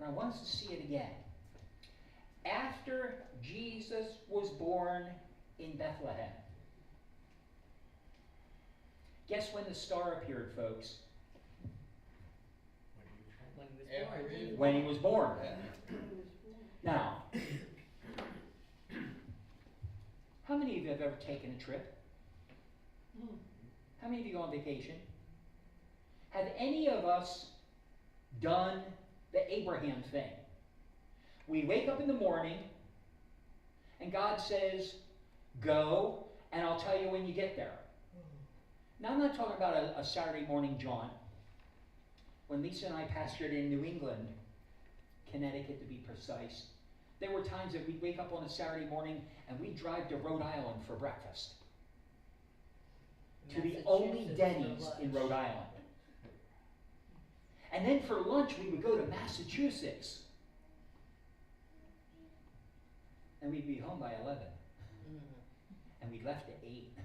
I want us to see it again. After Jesus was born in Bethlehem, guess when the star appeared, folks? When he was born. Now, how many of you have ever taken a trip? How many of you go on vacation? Have any of us done the Abraham thing? We wake up in the morning and God says, go, and I'll tell you when you get there. Now, I'm not talking about a Saturday morning jaunt. When Lisa and I pastored in New England, Connecticut to be precise, there were times that we'd wake up on a Saturday morning and we'd drive to Rhode Island for breakfast. To the only Denny's in Rhode Island. And then for lunch, we would go to Massachusetts. And we'd be home by 11. And we left at 8.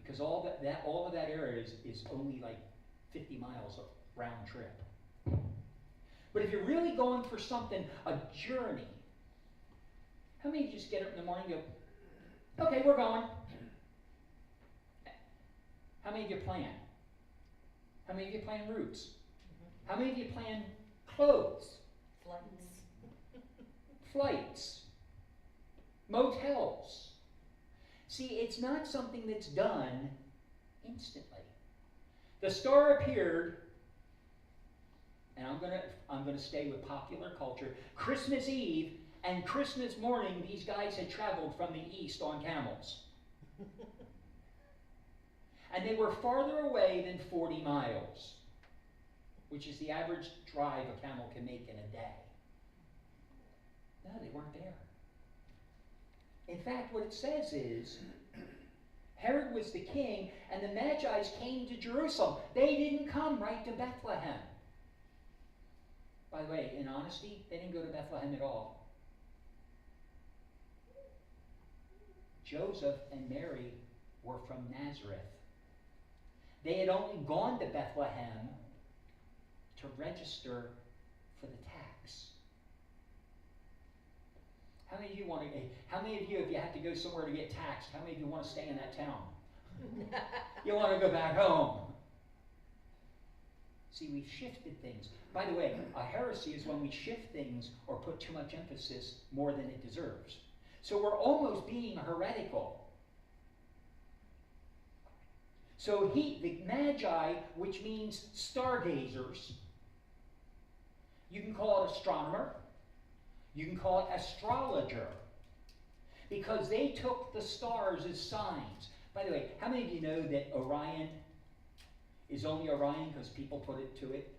Because all of that area is only like 50 miles of round trip. But if you're really going for something, a journey, how many of you just get up in the morning and go, okay, we're going? How many of you plan? How many of you plan routes? How many of you plan clothes? Flights. Motels. See, it's not something that's done instantly. The star appeared, and I'm gonna stay with popular culture. Christmas Eve and Christmas morning, these guys had traveled from the east on camels. And they were farther away than 40 miles, which is the average drive a camel can make in a day. No, they weren't there. In fact, what it says is, Herod was the king, and the Magi came to Jerusalem. They didn't come right to Bethlehem. By the way, in honesty, they didn't go to Bethlehem at all. Joseph and Mary were from Nazareth. They had only gone to Bethlehem to register for the tax. How many of you if you have to go somewhere to get taxed, how many of you want to stay in that town? You want to go back home. See, we've shifted things. By the way, a heresy is when we shift things or put too much emphasis more than it deserves. So we're almost being heretical. So the Magi, which means stargazers, you can call it astronomer, you can call it astrologer, because they took the stars as signs. By the way, how many of you know that Orion is only Orion because people put it to it?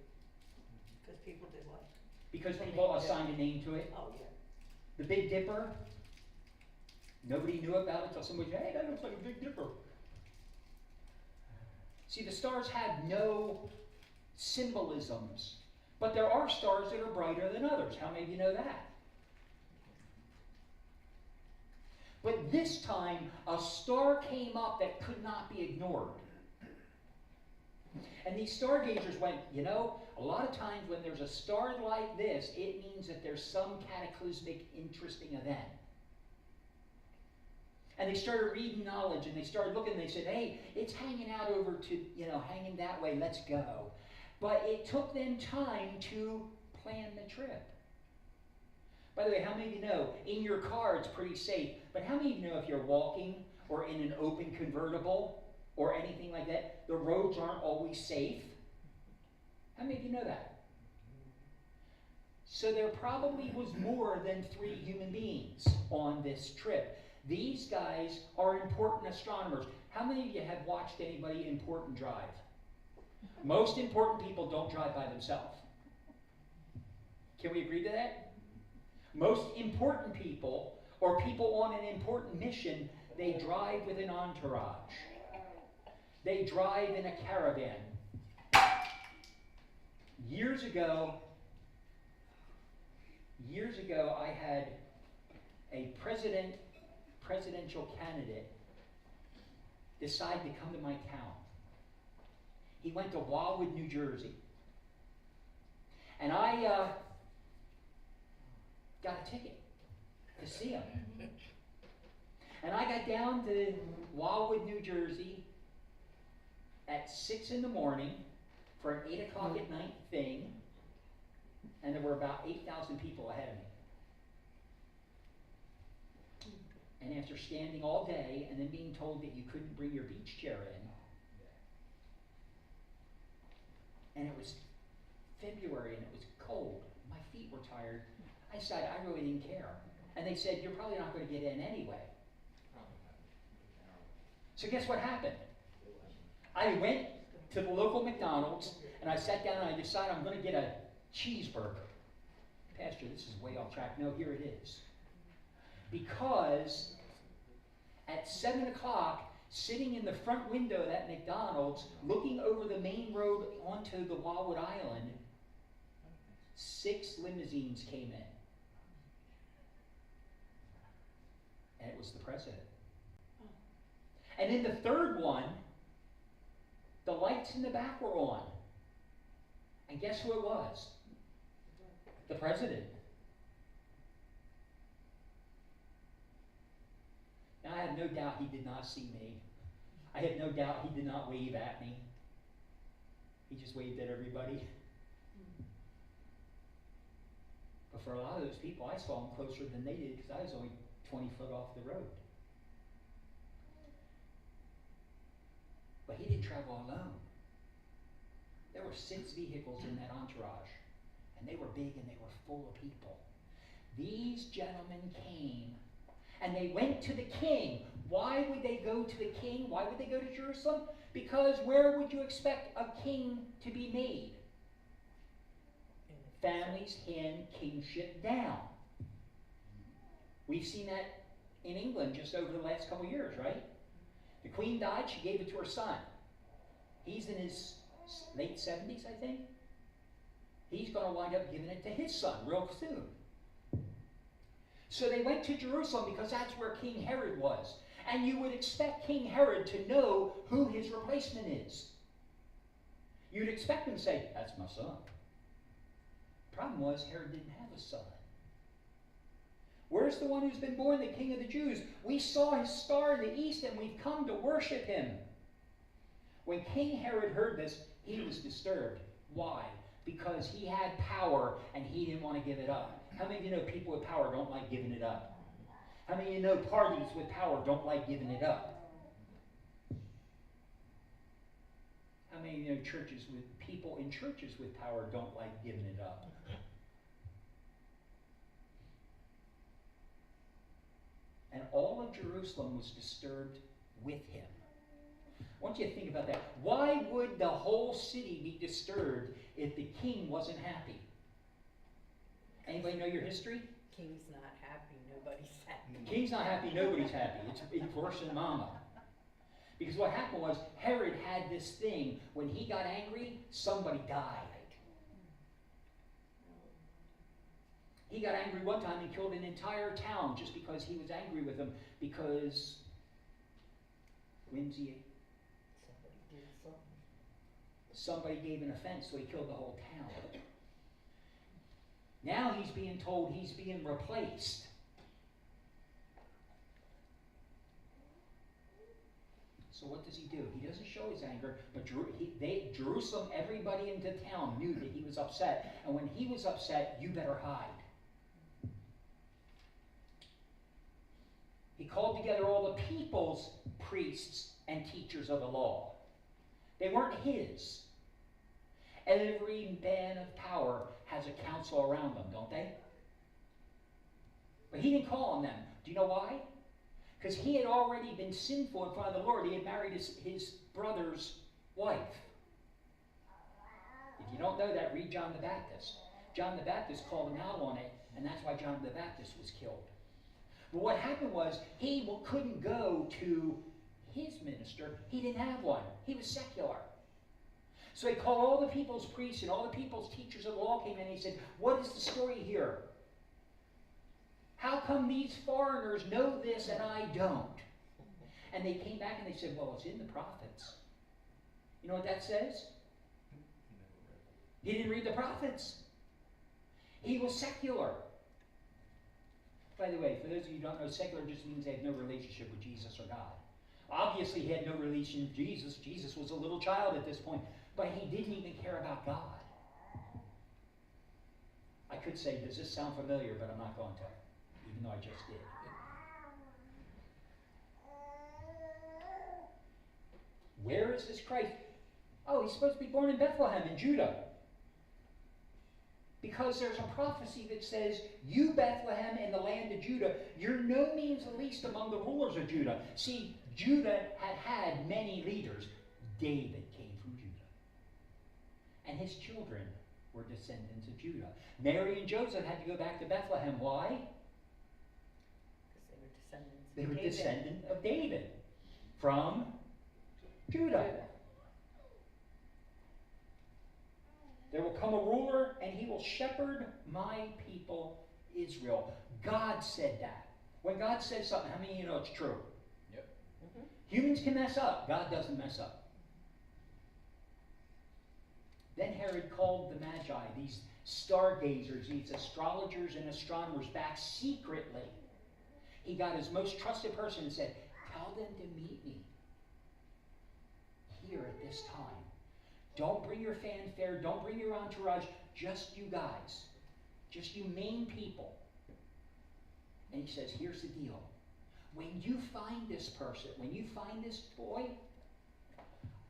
Because people did what? Because people assigned a name to it. Oh, yeah. The Big Dipper, nobody knew about it until somebody said, hey, that looks like a Big Dipper. See, the stars have no symbolisms, but there are stars that are brighter than others. How many of you know that? But this time, a star came up that could not be ignored. And these stargazers went, a lot of times when there's a star like this, it means that there's some cataclysmic, interesting event. And they started reading knowledge, and they started looking, and they said, hey, it's hanging out over to, hanging that way, let's go. But it took them time to plan the trip. By the way, how many of you know, in your car it's pretty safe, but how many of you know if you're walking or in an open convertible or anything like that, the roads aren't always safe? How many of you know that? So there probably was more than 3 human beings on this trip. These guys are important astronomers. How many of you have watched anybody important drive? Most important people don't drive by themselves. Can we agree to that? Most important people, or people on an important mission, they drive with an entourage. They drive in a caravan. Years ago, I had a presidential candidate decide to come to my town. He went to Wildwood, New Jersey. And I got a ticket to see him. And I got down to Wildwood, New Jersey at 6 in the morning for an 8 o'clock at night thing. And there were about 8,000 people ahead of me. And after standing all day and then being told that you couldn't bring your beach chair in, and it was February and it was cold, my feet were tired, I decided I really didn't care. And they said, you're probably not going to get in anyway. So guess what happened? I went to the local McDonald's and I sat down and I decided I'm going to get a cheeseburger. Pastor, this is way off track. No, here it is. Because at 7 o'clock, sitting in the front window of that McDonald's, looking over the main road onto the Wildwood Island, 6 limousines came in. And it was the president. And in the third one, the lights in the back were on. And guess who it was? The president. Now, I have no doubt he did not see me. I have no doubt he did not wave at me. He just waved at everybody. But for a lot of those people, I saw him closer than they did because I was only 20 foot off the road. But he didn't travel alone. There were 6 vehicles in that entourage, and they were big and they were full of people. These gentlemen came, and they went to the king. Why would they go to the king? Why would they go to Jerusalem? Because where would you expect a king to be made? Families hand kingship down. We've seen that in England just over the last couple of years, right? The queen died, she gave it to her son. He's in his late 70s, I think. He's going to wind up giving it to his son real soon. So they went to Jerusalem because that's where King Herod was. And you would expect King Herod to know who his replacement is. You'd expect him to say, that's my son. Problem was, Herod didn't have a son. Where's the one who's been born, the King of the Jews? We saw his star in the east and we've come to worship him. When King Herod heard this, he was disturbed. Why? Because he had power and he didn't want to give it up. How many of you know people with power don't like giving it up? How many of you know parties with power don't like giving it up? How many of you know people in churches with power don't like giving it up? And all of Jerusalem was disturbed with him. I want you to think about that. Why would the whole city be disturbed if the king wasn't happy? Anybody know your history? King's not happy, nobody's happy. King's not happy, nobody's happy. It's worse than mama. Because what happened was, Herod had this thing, when he got angry, somebody died. He got angry one time and killed an entire town just because he was angry with them, because whimsy. Somebody gave an offense, so he killed the whole town. Now he's being told he's being replaced. So what does he do? He doesn't show his anger, but Jerusalem, everybody in the town knew that he was upset. And when he was upset, you better hide. He called together all the people's priests and teachers of the law. They weren't his. Every man of power has a council around them, don't they? But he didn't call on them. Do you know why? Because he had already been sinful in front of the Lord. He had married his brother's wife. If you don't know that, read John the Baptist. John the Baptist called him out on it, and that's why John the Baptist was killed. But what happened was, he couldn't go to his minister. He didn't have one. He was secular. So he called all the people's priests and all the people's teachers of the law came in, and he said, what is the story here? How come these foreigners know this and I don't? And they came back and they said, well, it's in the prophets. You know what that says? He didn't read the prophets. He was secular. By the way, for those of you who don't know, secular just means they have no relationship with Jesus or God. Obviously, he had no relation with Jesus. Jesus was a little child at this point, but he didn't even care about God. I could say, does this sound familiar? But I'm not going to, even though I just did. Where is this Christ? Oh, he's supposed to be born in Bethlehem in Judah. Because there's a prophecy that says, you, Bethlehem, in the land of Judah, you're no means the least among the rulers of Judah. See, Judah had many leaders. David came from Judah. And his children were descendants of Judah. Mary and Joseph had to go back to Bethlehem. Why? Because they were descendants of David from Judah. There will come a ruler, and he will shepherd my people Israel. God said that. When God says something, how many of you know it's true? Yep. Mm-hmm. Humans can mess up. God doesn't mess up. Then Herod called the Magi, these stargazers, these astrologers and astronomers, back secretly. He got his most trusted person and said, tell them to meet me here at this time. Don't bring your fanfare, don't bring your entourage, just you guys. Just you main people. And he says, here's the deal. When you find this person, when you find this boy,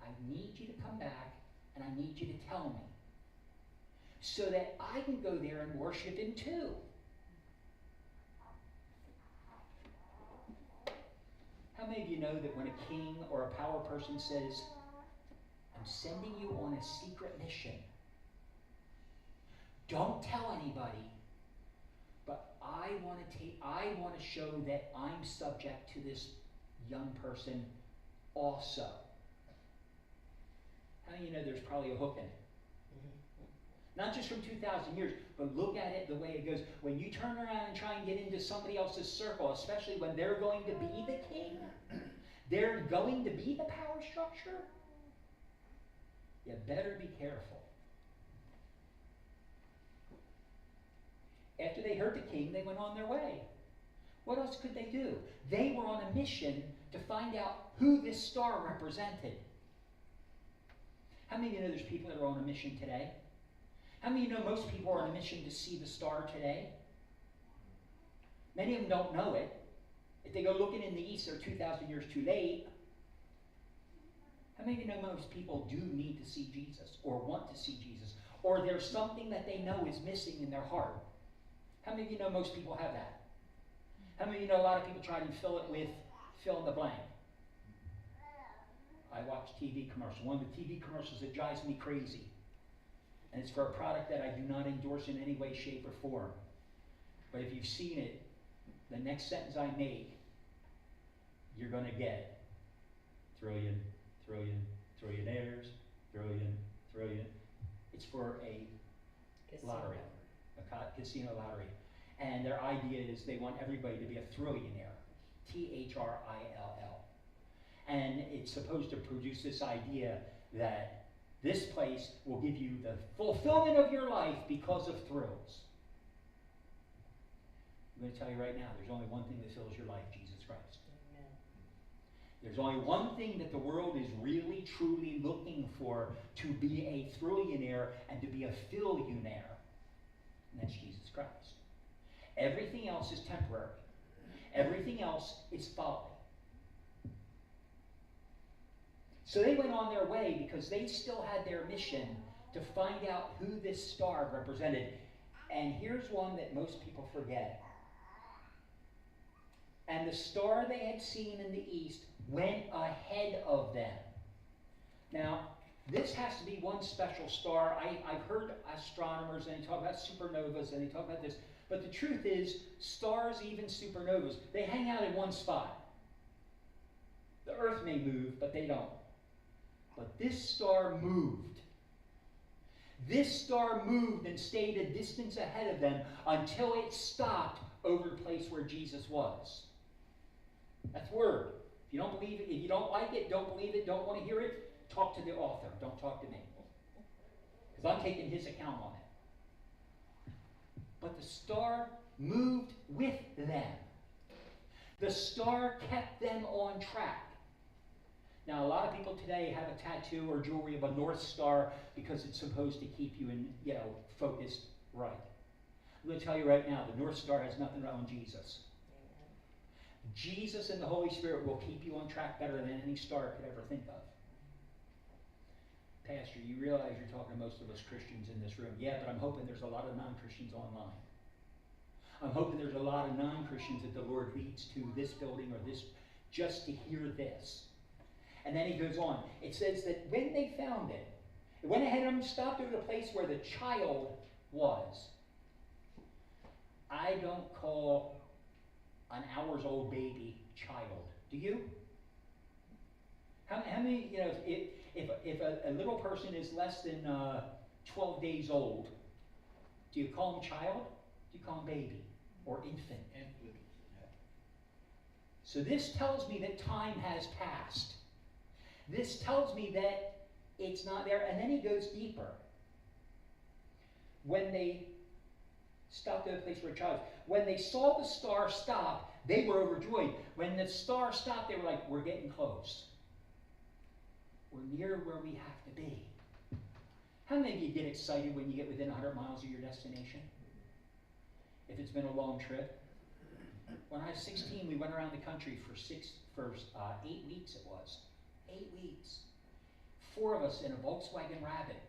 I need you to come back and I need you to tell me, so that I can go there and worship him too. How many of you know that when a king or a power person says, I'm sending you on a secret mission, don't tell anybody, but I want to show that I'm subject to this young person also. How many of you know there's probably a hook in it? Not just from 2,000 years, but look at it the way it goes. When you turn around and try and get into somebody else's circle, especially when they're going to be the king, they're going to be the power structure, you better be careful. After they heard the king, they went on their way. What else could they do? They were on a mission to find out who this star represented. How many of you know there's people that are on a mission today? How many of you know most people are on a mission to see the star today? Many of them don't know it. If they go looking in the east, they're 2,000 years too late. How many of you know most people do need to see Jesus or want to see Jesus? Or there's something that they know is missing in their heart? How many of you know most people have that? How many of you know a lot of people try to fill it with fill in the blank? I watch TV commercials. One of the TV commercials that drives me crazy. And it's for a product that I do not endorse in any way, shape, or form. But if you've seen it, the next sentence I make, you're going to get trillion, trillion, trillionaires, trillion. It's for a lottery, a casino lottery. And their idea is they want everybody to be a trillionaire, T-H-R-I-L-L. And it's supposed to produce this idea that this place will give you the fulfillment of your life because of thrills. I'm going to tell you right now, there's only one thing that fills your life, Jesus Christ. Amen. There's only one thing that the world is really, truly looking for, to be a trillionaire and to be a fillionaire. And that's Jesus Christ. Everything else is temporary. Everything else is folly. So they went on their way because they still had their mission to find out who this star represented. And here's one that most people forget. And the star they had seen in the east went ahead of them. Now, this has to be one special star. I've heard astronomers, and they talk about supernovas, and they talk about this. But the truth is, stars, even supernovas, they hang out in one spot. The Earth may move, but they don't. But this star moved. This star moved and stayed a distance ahead of them until it stopped over the place where Jesus was. That's word. If you don't believe it, if you don't like it, don't believe it, don't want to hear it, talk to the author. Don't talk to me. Because I'm taking his account on it. but the star moved with them. The star kept them on track. Now, a lot of people today have a tattoo or jewelry of a North Star because it's supposed to keep you in, focused right. I'm going to tell you right now, the North Star has nothing on Jesus. Jesus and the Holy Spirit will keep you on track better than any star could ever think of. Pastor, you realize you're talking to most of us Christians in this room. Yeah, but I'm hoping there's a lot of non-Christians online. I'm hoping there's a lot of non-Christians that the Lord leads to this building or this just to hear this. And then he goes on. It says that when they found it, it went ahead and stopped at a place where the child was. I don't call an hours-old baby child. Do you? How many, if a little person is less than 12 days old, do you call him child? Do you call him baby or infant? So this tells me that time has passed. This tells me that it's not there. And then he goes deeper. When they stopped at a place where a child, when they saw the star stop, they were overjoyed. When the star stopped, they were like, we're getting close. We're near where we have to be. How many of you get excited when you get within 100 miles of your destination? If it's been a long trip? When I was 16, we went around the country for 8 weeks it was. 8 weeks. 4 of us in a Volkswagen Rabbit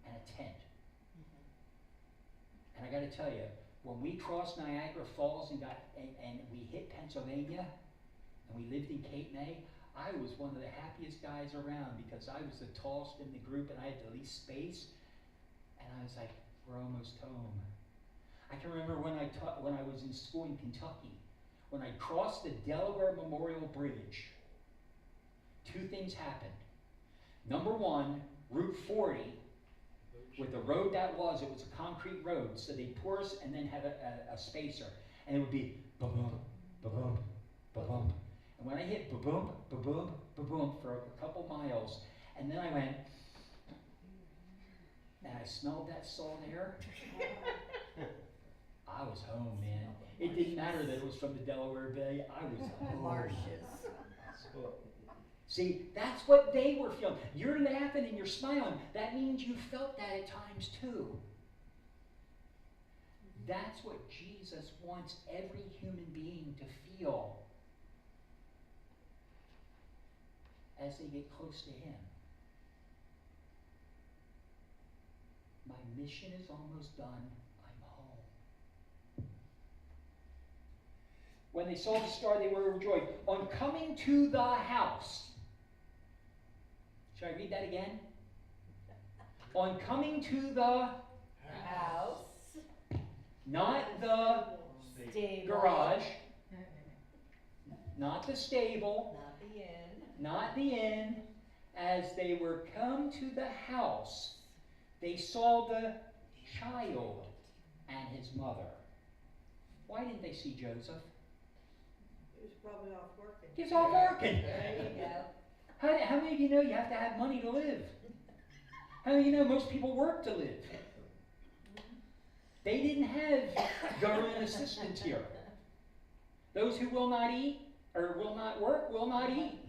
and a tent. And I got to tell you, when we crossed Niagara Falls and we hit Pennsylvania, and we lived in Cape May, I was one of the happiest guys around because I was the tallest in the group and I had the least space. And I was like, we're almost home. I can remember when I was in school in Kentucky, when I crossed the Delaware Memorial Bridge, 2 things happened. Number one, Route 40, with the road it was a concrete road, so they'd pour us and then have a spacer. And it would be ba-boom, ba-boom, ba-boom. And when I hit ba-boom, ba-boom, ba-boom for a couple miles, and then I went, and I smelled that salt air, I was home, man. It didn't matter that it was from the Delaware Bay. I was home. Marshes. See, that's what they were feeling. You're laughing and you're smiling. That means you felt that at times too. That's what Jesus wants every human being to feel as they get close to him. My mission is almost done. I'm home. When they saw the star, they were overjoyed. On coming to the house. Should I read that again? On coming to the House. not the Stable. garage, not the stable, Not the inn. not the inn. As they were come to the house, they saw the child and his mother. Why didn't they see Joseph? He was probably off working. He's off working. There you go. How many of you know you have to have money to live? How many of you know most people work to live? They didn't have government assistance here. Those who will not eat or will not work will not eat.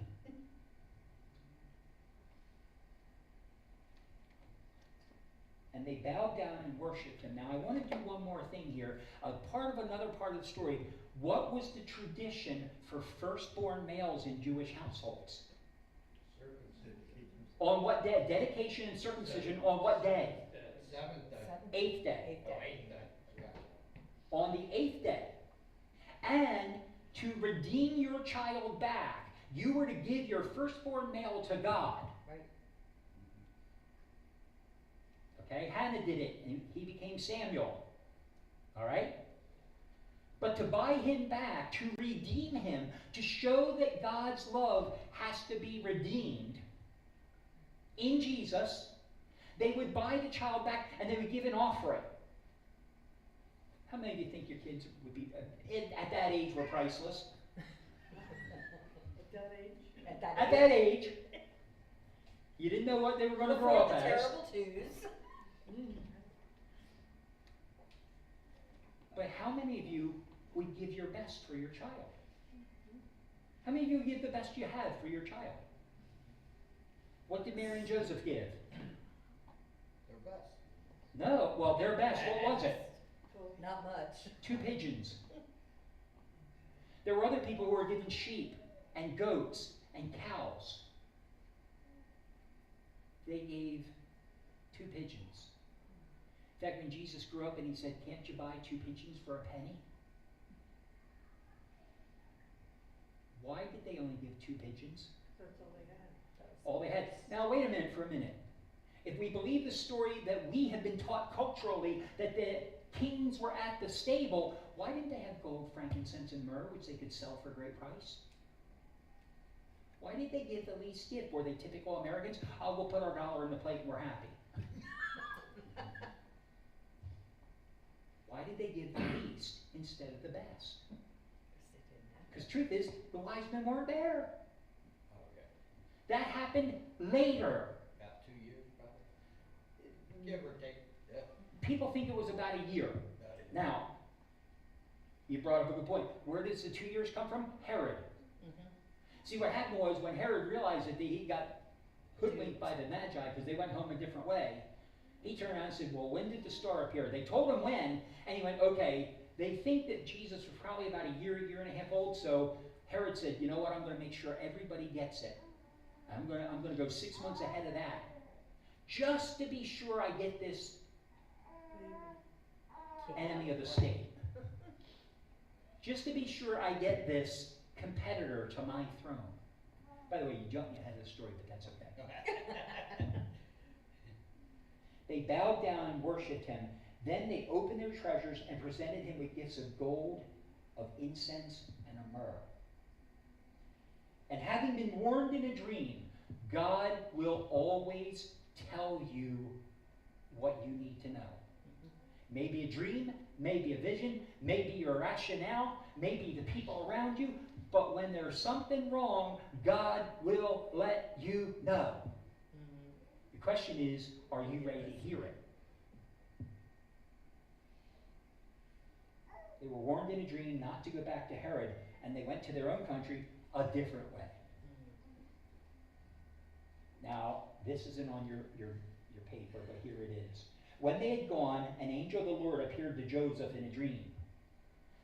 And they bowed down and worshipped him. Now I want to do one more thing here. Another part of the story. What was the tradition for firstborn males in Jewish households? On what day? Dedication and circumcision on what day? 7th day. 8th day. 8th day. Yeah. On the 8th day. And to redeem your child back, you were to give your firstborn male to God. Right. Okay, Hannah did it, and he became Samuel. All right? But to buy him back, to redeem him, to show that God's love has to be redeemed in Jesus, they would buy the child back and they would give an offering. How many of you think your kids would be, at that age, were priceless? At that age? At that age, you didn't know what they were going to grow up Before the as. terrible twos. But how many of you would give your best for your child? How many of you would give the best you have for your child? What did Mary and Joseph give? Their best. No, well, their best, what was it? Not much. 2 pigeons. There were other people who were given sheep and goats and cows. They gave 2 pigeons. In fact, when Jesus grew up and he said, "Can't you buy 2 pigeons for a penny?" Why did they only give 2 pigeons? That's all they had. All they had. Now, wait a minute for a minute. If we believe the story that we have been taught culturally, that the kings were at the stable, why didn't they have gold, frankincense, and myrrh, which they could sell for a great price? Why did they give the least gift? Were they typical Americans? Oh, we'll put our dollar in the plate and we're happy. Why did they give the least instead of the best? Because truth is, the wise men weren't there. Okay. That happened later. About 2 years, probably. Give or take. Yeah. People think it was about a year. About it. Now, you brought up a good point. Where does the 2 years come from? Herod. See, what happened was when Herod realized that he got hoodwinked by the Magi because they went home a different way, he turned around and said, "Well, when did the star appear?" They told him when, and he went, "Okay, they think that Jesus was probably about a year and a half old," so Herod said, "You know what, I'm going to make sure everybody gets it. I'm going to go 6 months ahead of that, just to be sure I get this enemy of the state. Just to be sure I get this competitor to my throne." By the way, you jumped ahead of the story, but that's okay. They bowed down and worshipped him. Then they opened their treasures and presented him with gifts of gold, of incense, and of myrrh. And having been warned in a dream, God will always tell you what you need to know. Maybe a dream, maybe a vision, maybe your rationale, maybe the people around you, but when there's something wrong, God will let you know. The question is, are you ready to hear it? They were warned in a dream not to go back to Herod, and they went to their own country a different way. Now, this isn't on your paper, but here it is. When they had gone, an angel of the Lord appeared to Joseph in a dream.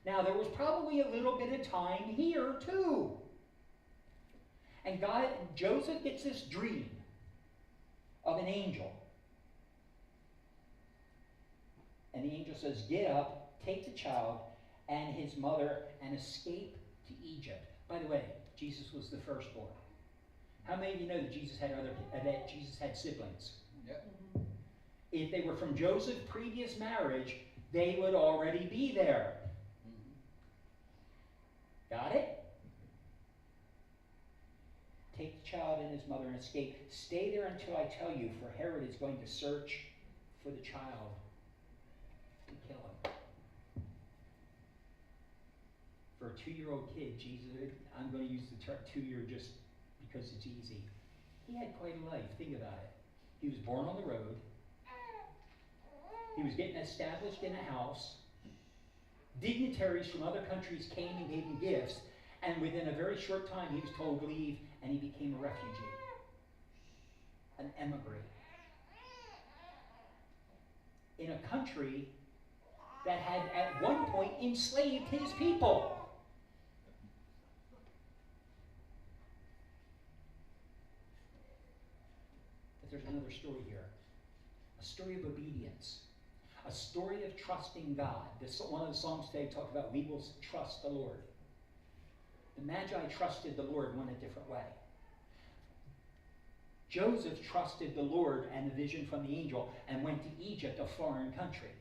Now, there was probably a little bit of time here, too. And Joseph gets this dream of an angel. And the angel says, "Get up, take the child and his mother, and escape to Egypt." By the way, Jesus was the firstborn. How many of you know that Jesus had siblings? Yep. If they were from Joseph's previous marriage, they would already be there. Got it? Take the child and his mother and escape. Stay there until I tell you, for Herod is going to search for the child to kill him. For a 2-year-old kid, Jesus, I'm going to use the term 2-year just because it's easy. He had quite a life. Think about it. He was born on the road. He was getting established in a house. Dignitaries from other countries came and gave him gifts, and within a very short time he was told to leave, and he became a refugee, an emigrant, in a country that had at one point enslaved his people. But there's another story here, a story of obedience. A story of trusting God. One of the songs today talked about, we will trust the Lord. The Magi trusted the Lord, went a different way. Joseph trusted the Lord and the vision from the angel and went to Egypt, a foreign country.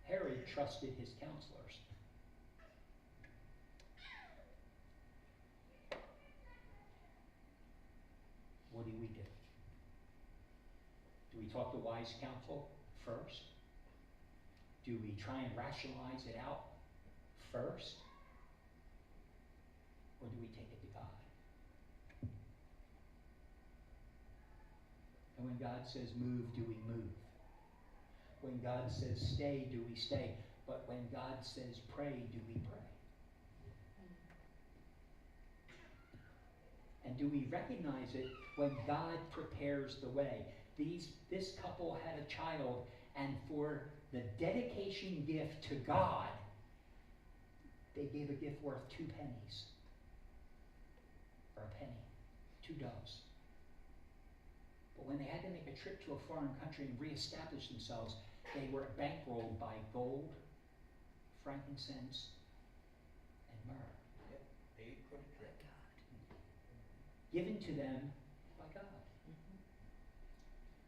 Herod trusted his counselors. What do we do? Do we talk to wise counsel first? Do we try and rationalize it out first? Or do we take it to God? And when God says move, do we move? When God says stay, do we stay? But when God says pray, do we pray? And do we recognize it when God prepares the way? This couple had a child, and for the dedication gift to God, they gave a gift worth 2 pennies. Or a penny. 2 doves. But when they had to make a trip to a foreign country and reestablish themselves, they were bankrolled by gold, frankincense, and myrrh. Yep, paid for the trip. Given to them by God.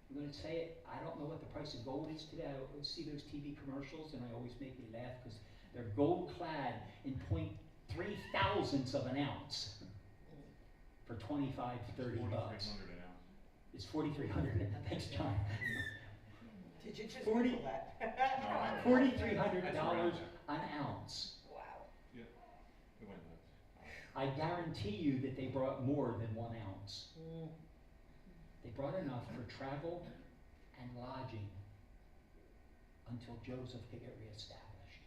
I'm going to say it, I don't know what the price of gold is today. I always see those TV commercials and I always make me laugh because they're gold clad in 0.3 thousandths of an ounce for 25 to 30 bucks. It's 4,300. Thanks, John. Did you just 40 Google that? $4,300 an ounce. Wow. Yeah, it went nuts. I guarantee you that they brought more than 1 ounce. They brought enough for travel and lodging until Joseph could get reestablished.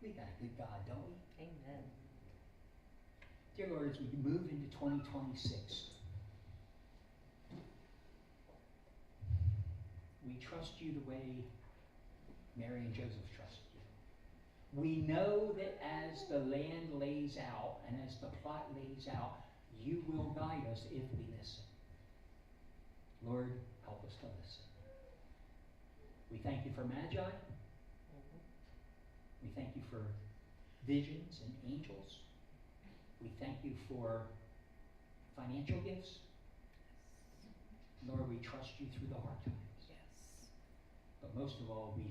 We got a good God, don't we? Amen. Dear Lord, as we move into 2026, we trust you the way Mary and Joseph trusted you. We know that as the land lays out and as the plot lays out, you will guide us if we listen. Lord, help us to listen. We thank you for Magi. We thank you for visions and angels. We thank you for financial gifts. Lord, we trust you through the hard times. Yes. But most of all, we